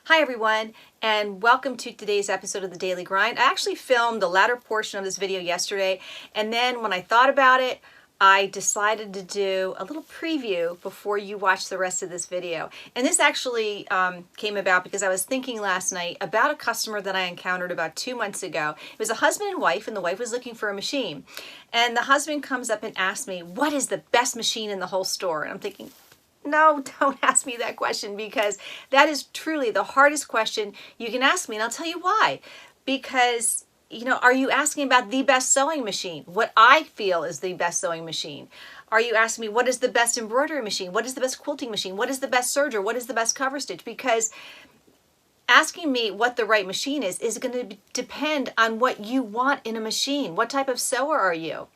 Hi everyone, and welcome to today's episode of The Daily Grind. I actually filmed the latter portion of this video yesterday, and then when I thought about it, I decided to do a little preview before you watch the rest of this video. And this actually came about because I was thinking last night about a customer that I encountered about 2 months ago. It was a husband and wife, and the wife was looking for a machine. And the husband comes up and asks me, what is the best machine in the whole store? And I'm thinking, no, don't ask me that question, because that is truly the hardest question you can ask me, and I'll tell you why. Because, are you asking about the best sewing machine? What I feel is the best sewing machine. Are you asking me what is the best embroidery machine? What is the best quilting machine? What is the best serger? What is the best cover stitch? Because asking me what the right machine is going to depend on what you want in a machine. What type of sewer are you?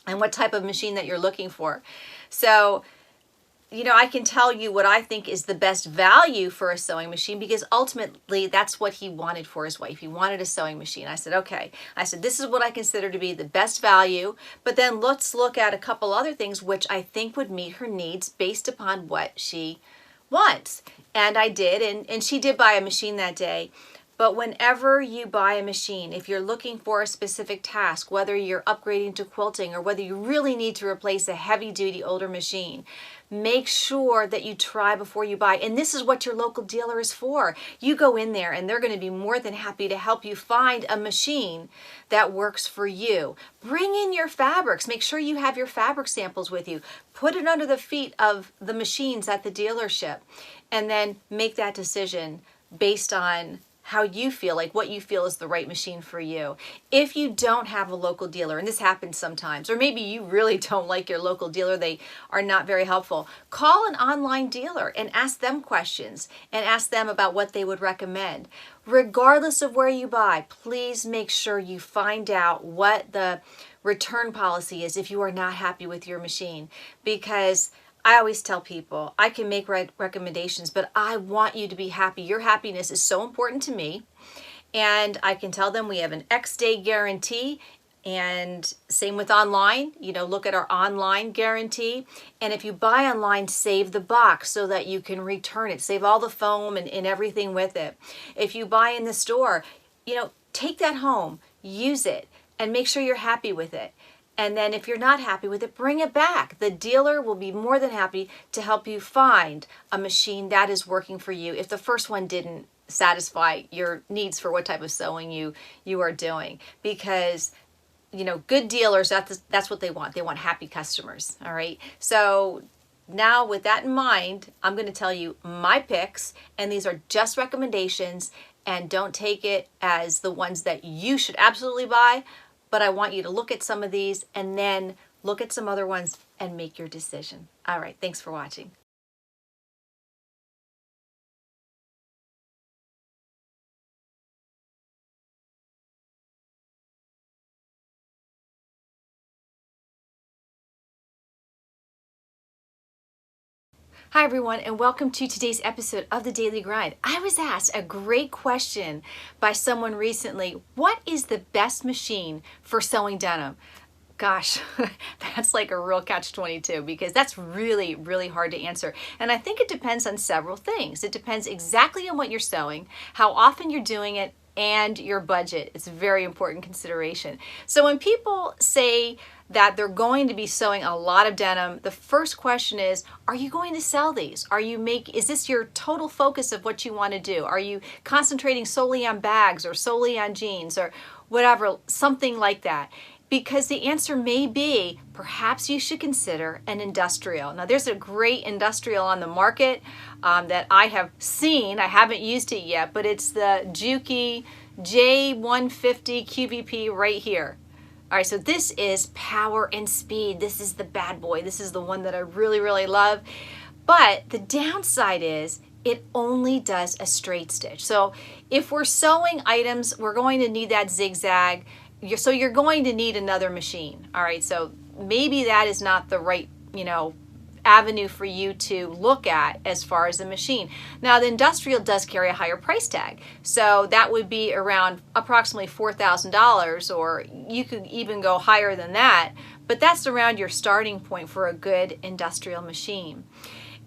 And what type of machine that you're looking for. So, I can tell you what I think is the best value for a sewing machine, because ultimately that's what he wanted for his wife. He wanted a sewing machine. I said, okay. I said, this is what I consider to be the best value, but then let's look at a couple other things which I think would meet her needs based upon what she wants. And I did, and she did buy a machine that day. But whenever you buy a machine, if you're looking for a specific task, whether you're upgrading to quilting or whether you really need to replace a heavy-duty older machine, make sure that you try before you buy. And this is what your local dealer is for. You go in there and they're going to be more than happy to help you find a machine that works for you. Bring in your fabrics. Make sure you have your fabric samples with you. Put it under the feet of the machines at the dealership, and then make that decision based on how you feel, like what you feel is the right machine for you. If you don't have a local dealer, and this happens sometimes, or maybe you really don't like your local dealer, they are not very helpful, call an online dealer and ask them questions and ask them about what they would recommend. Regardless of where you buy, please make sure you find out what the return policy is if you are not happy with your machine, because I always tell people, I can make recommendations, but I want you to be happy. Your happiness is so important to me. And I can tell them we have an X day guarantee, and same with online. Look at our online guarantee. And if you buy online, save the box so that you can return it. Save all the foam and everything with it. If you buy in the store, take that home, use it, and make sure you're happy with it. And then if you're not happy with it, bring it back. The dealer will be more than happy to help you find a machine that is working for you if the first one didn't satisfy your needs for what type of sewing you are doing. Because, good dealers, that's what they want. They want happy customers, all right? So now with that in mind, I'm going to tell you my picks, and these are just recommendations, and don't take it as the ones that you should absolutely buy. But I want you to look at some of these and then look at some other ones and make your decision. All right, thanks for watching. Hi everyone, and welcome to today's episode of The Daily Grind. I was asked a great question by someone recently. What is the best machine for sewing denim? Gosh, that's like a real catch-22, because that's really, really hard to answer. And I think it depends on several things. It depends exactly on what you're sewing, how often you're doing it, and your budget. It's a very important consideration. So when people say that they're going to be sewing a lot of denim, the first question is, are you going to sell these? Is this your total focus of what you want to do? Are you concentrating solely on bags or solely on jeans or whatever, something like that? Because the answer may be, perhaps you should consider an industrial. Now there's a great industrial on the market that I have seen. I haven't used it yet, but it's the Juki J150 QVP right here. All right, so this is power and speed. This is the bad boy. This is the one that I really, really love. But the downside is it only does a straight stitch. So if we're sewing items, we're going to need that zigzag. So you're going to need another machine. All right, so maybe that is not the right, avenue for you to look at as far as the machine. Now the industrial does carry a higher price tag, so that would be around approximately $4,000, or you could even go higher than that, but that's around your starting point for a good industrial machine.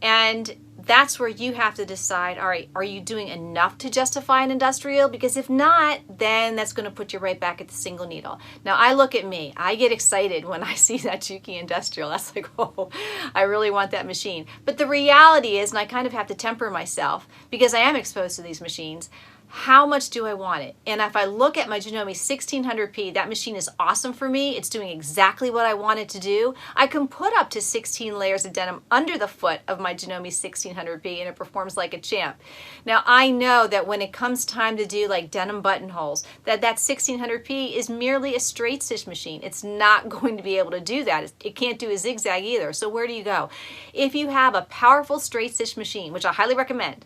And that's where you have to decide, all right, are you doing enough to justify an industrial? Because if not, then that's going to put you right back at the single needle. Now, I look at me. I get excited when I see that Juki industrial. That's like, oh, I really want that machine. But the reality is, and I kind of have to temper myself because I am exposed to these machines, how much do I want it? And if I look at my Janome 1600p, that machine is awesome for me. It's doing exactly what I want it to do. I can put up to 16 layers of denim under the foot of my Janome 1600p and it performs like a champ. Now I know that when it comes time to do like denim buttonholes, that 1600p is merely a straight stitch machine. It's not going to be able to do that. It can't do a zigzag either. So where do you go? If you have a powerful straight stitch machine, which I highly recommend,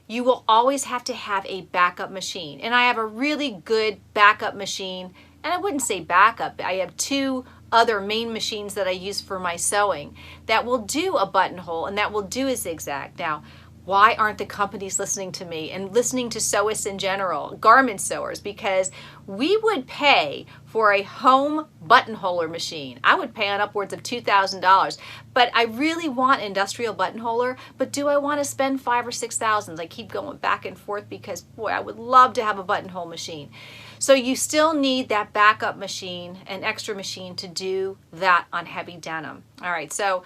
you will always have to have a backup machine. And I have a really good backup machine, and I wouldn't say backup, I have two other main machines that I use for my sewing that will do a buttonhole and that will do a zigzag. Now, why aren't the companies listening to me and listening to sewists in general, garment sewers? Because we would pay for a home buttonholer machine. I would pay on upwards of $2,000, but I really want industrial buttonholer, but do I want to spend $5,000 or $6,000? I keep going back and forth because boy, I would love to have a buttonhole machine. So you still need that backup machine, an extra machine to do that on heavy denim. All right, so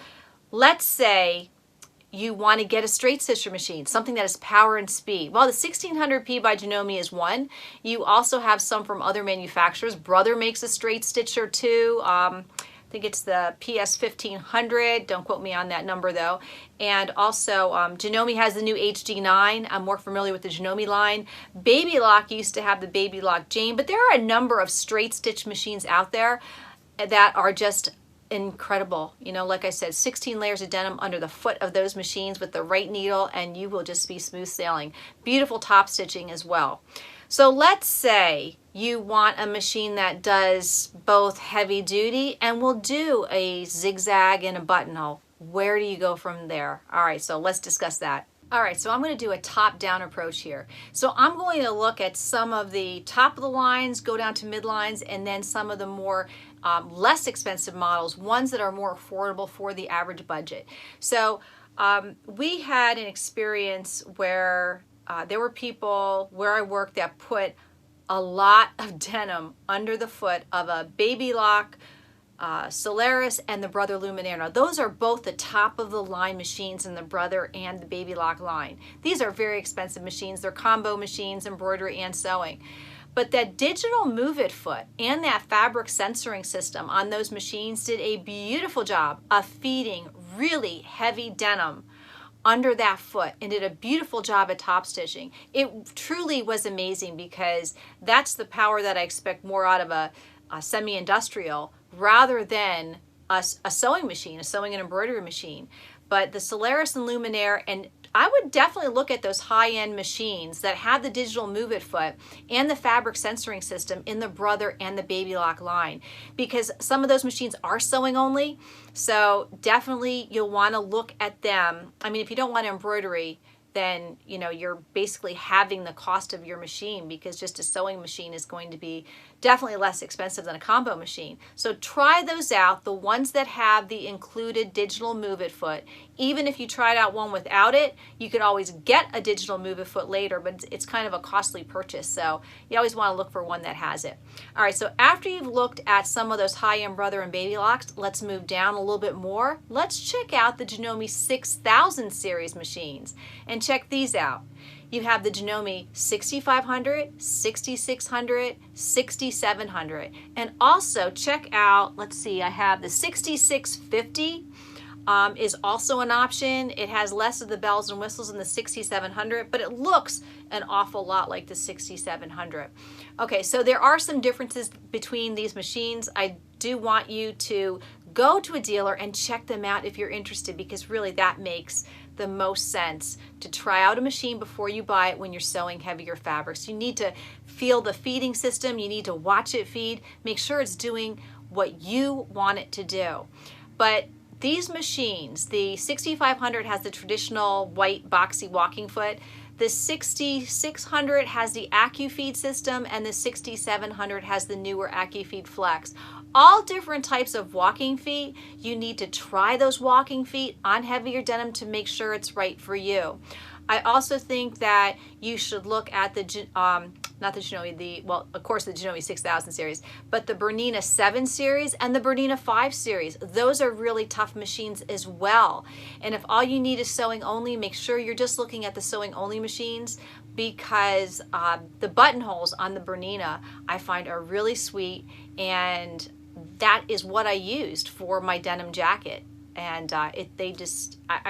let's say you want to get a straight stitcher machine, something that has power and speed. Well, the 1600p by Janome is one. You also have some from other manufacturers. Brother makes a straight stitcher too. I think it's the PS 1500. Don't quote me on that number though. And also Janome has the new HD9. I'm more familiar with the Janome line. Baby Lock used to have the Baby Lock Jane, but there are a number of straight stitch machines out there that are just incredible. You know, like I said, 16 layers of denim under the foot of those machines with the right needle and you will just be smooth sailing. Beautiful top stitching as well. So let's say you want a machine that does both heavy duty and will do a zigzag and a buttonhole. Where do you go from there? All right, so let's discuss that. All right, so I'm going to do a top-down approach here. So I'm going to look at some of the top of the lines, go down to midlines, and then some of the more less expensive models, ones that are more affordable for the average budget. So we had an experience where there were people where I worked that put a lot of denim under the foot of a Baby Lock, Solaris, and the Brother Luminaire. Now those are both the top of the line machines in the Brother and the Baby Lock line. These are very expensive machines. They're combo machines, embroidery and sewing. But that digital Move It foot and that fabric censoring system on those machines did a beautiful job of feeding really heavy denim under that foot and did a beautiful job at top stitching. It truly was amazing because that's the power that I expect more out of a semi-industrial rather than a sewing machine, a sewing and embroidery machine. But the Solaris and Luminaire, and I would definitely look at those high-end machines that have the digital Move It foot and the fabric censoring system in the Brother and the Baby Lock line, because some of those machines are sewing only. So definitely you'll want to look at them. I mean, if you don't want embroidery, then you know you're basically halving the cost of your machine because just a sewing machine is going to be definitely less expensive than a combo machine. So try those out, the ones that have the included digital Move It foot. Even if you tried out one without it, you could always get a digital Move It foot later, but it's kind of a costly purchase. So you always want to look for one that has it. All right, so after you've looked at some of those high-end Brother and Baby Locks, let's move down a little bit more. Let's check out the Janome 6000 series machines and check these out. You have the Janome 6500, 6600, 6700, and also check out, let's see, I have the 6650 is also an option. It has less of the bells and whistles than the 6700, but it looks an awful lot like the 6700. Okay, so there are some differences between these machines. I do want you to go to a dealer and check them out if you're interested, because really that makes the most sense to try out a machine before you buy it when you're sewing heavier fabrics. You need to feel the feeding system, you need to watch it feed, make sure it's doing what you want it to do. But these machines, the 6500 has the traditional white boxy walking foot, the 6600 has the AccuFeed system, and the 6700 has the newer AccuFeed Flex. all different types of walking feet. You need to try those walking feet on heavier denim to make sure it's right for you. I also think that you should look at the, not the Janome, well, of course the Janome 6000 series, but the Bernina 7 series and the Bernina 5 series. Those are really tough machines as well. And if all you need is sewing only, make sure you're just looking at the sewing only machines, because the buttonholes on the Bernina I find are really sweet, and that is what I used for my denim jacket. And I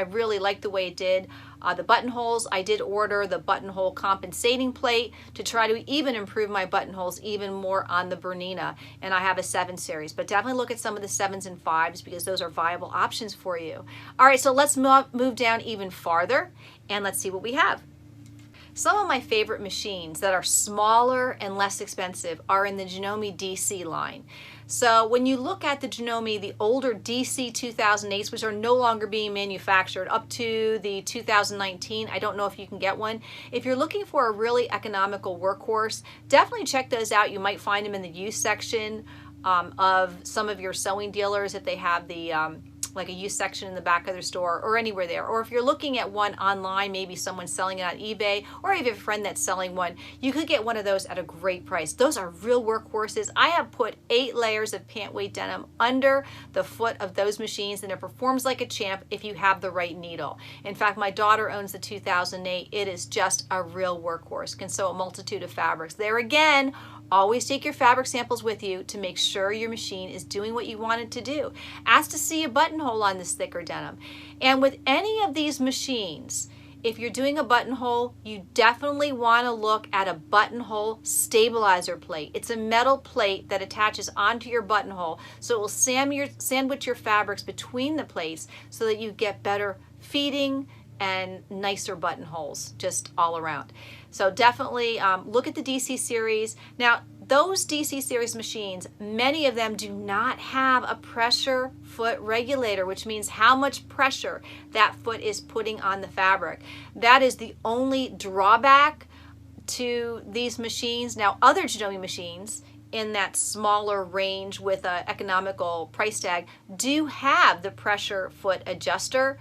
really like the way it did. The buttonholes, I did order the buttonhole compensating plate to try to even improve my buttonholes even more on the Bernina. And I have a 7 series, but definitely look at some of the 7s and 5s because those are viable options for you. All right, so let's move down even farther and let's see what we have. Some of my favorite machines that are smaller and less expensive are in the Janome DC line. So when you look at the Janome, the older DC 2008s, which are no longer being manufactured up to the 2019, I don't know if you can get one. If you're looking for a really economical workhorse, definitely check those out. You might find them in the used section of some of your sewing dealers if they have the like a used section in the back of their store or anywhere there. Or if you're looking at one online, maybe someone's selling it on eBay, or if you have a friend that's selling one, you could get one of those at a great price. Those are real workhorses. I have put 8 layers of pant weight denim under the foot of those machines, and it performs like a champ if you have the right needle. In fact, my daughter owns the 2008. It is just a real workhorse. Can sew a multitude of fabrics. There again, always take your fabric samples with you to make sure your machine is doing what you want it to do. Ask to see a buttonhole on this thicker denim. And with any of these machines, if you're doing a buttonhole, you definitely want to look at a buttonhole stabilizer plate. It's a metal plate that attaches onto your buttonhole, so it will sandwich your fabrics between the plates so that you get better feeding and nicer buttonholes just all around. So definitely look at the DC series. Now, those DC series machines, many of them do not have a pressure foot regulator, which means how much pressure that foot is putting on the fabric. That is the only drawback to these machines. Now, other Janome machines in that smaller range with an economical price tag do have the pressure foot adjuster,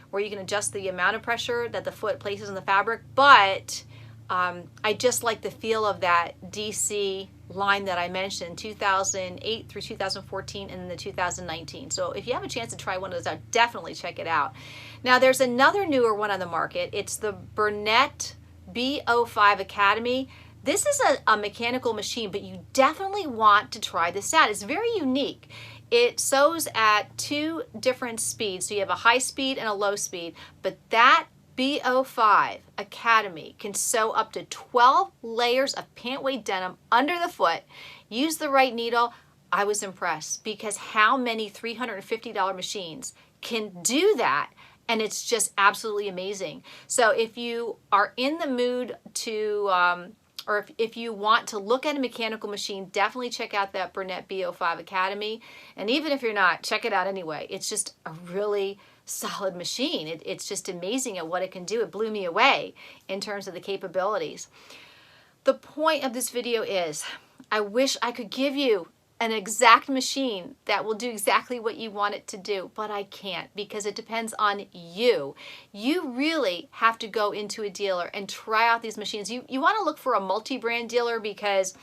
where you can adjust the amount of pressure that the foot places on the fabric, but I just like the feel of that DC line that I mentioned, 2008 through 2014 and then the 2019. So if you have a chance to try one of those out, definitely check it out. Now there's another newer one on the market. It's the Bernette Bo5 Academy. This is a mechanical machine, but you definitely want to try this out. It's very unique. It sews at 2 different speeds, so you have a high speed and a low speed, but that Bo5 Academy can sew up to 12 layers of pant weight denim under the foot. Use the right needle. I was impressed because how many $350 machines can do that, and it's just absolutely amazing. So if you are in the mood to or if you want to look at a mechanical machine, definitely check out that Bernette Bo5 Academy. And even if you're not, check it out anyway. It's just a really solid machine. It's just amazing at what it can do. It blew me away in terms of the capabilities. The point of this video is, I wish I could give you an exact machine that will do exactly what you want it to do, but I can't because it depends on you. You really have to go into a dealer and try out these machines. You want to look for a multi-brand dealer because,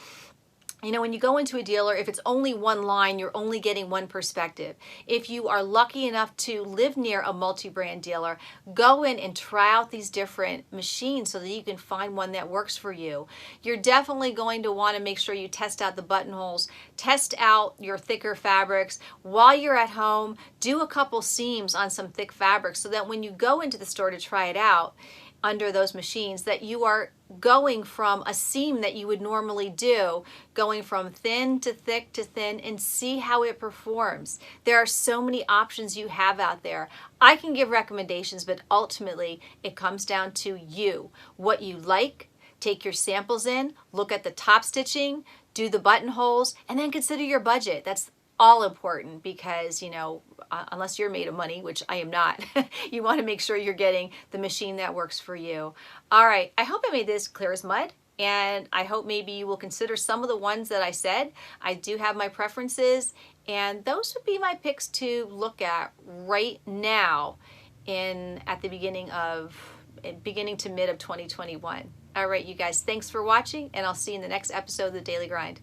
you know, when you go into a dealer, if it's only one line, you're only getting one perspective. If you are lucky enough to live near a multi-brand dealer, go in and try out these different machines so that you can find one that works for you. You're definitely going to want to make sure you test out the buttonholes, test out your thicker fabrics. While you're at home, do a couple seams on some thick fabrics so that when you go into the store to try it out under those machines, that you are going from a seam that you would normally do, going from thin to thick to thin, and see how it performs. There are so many options you have out there. I can give recommendations, but ultimately it comes down to you. What you like, take your samples in, look at the top stitching, do the buttonholes, and then consider your budget. That's all important because, you know, unless you're made of money, which I am not, you want to make sure you're getting the machine that works for you. All right, I hope I made this clear as mud, and I hope maybe you will consider some of the ones that I said. I do have my preferences, And those would be my picks to look at right now at the beginning to mid of 2021. All right, you guys, thanks for watching, and I'll see you in the next episode of The Daily Grind.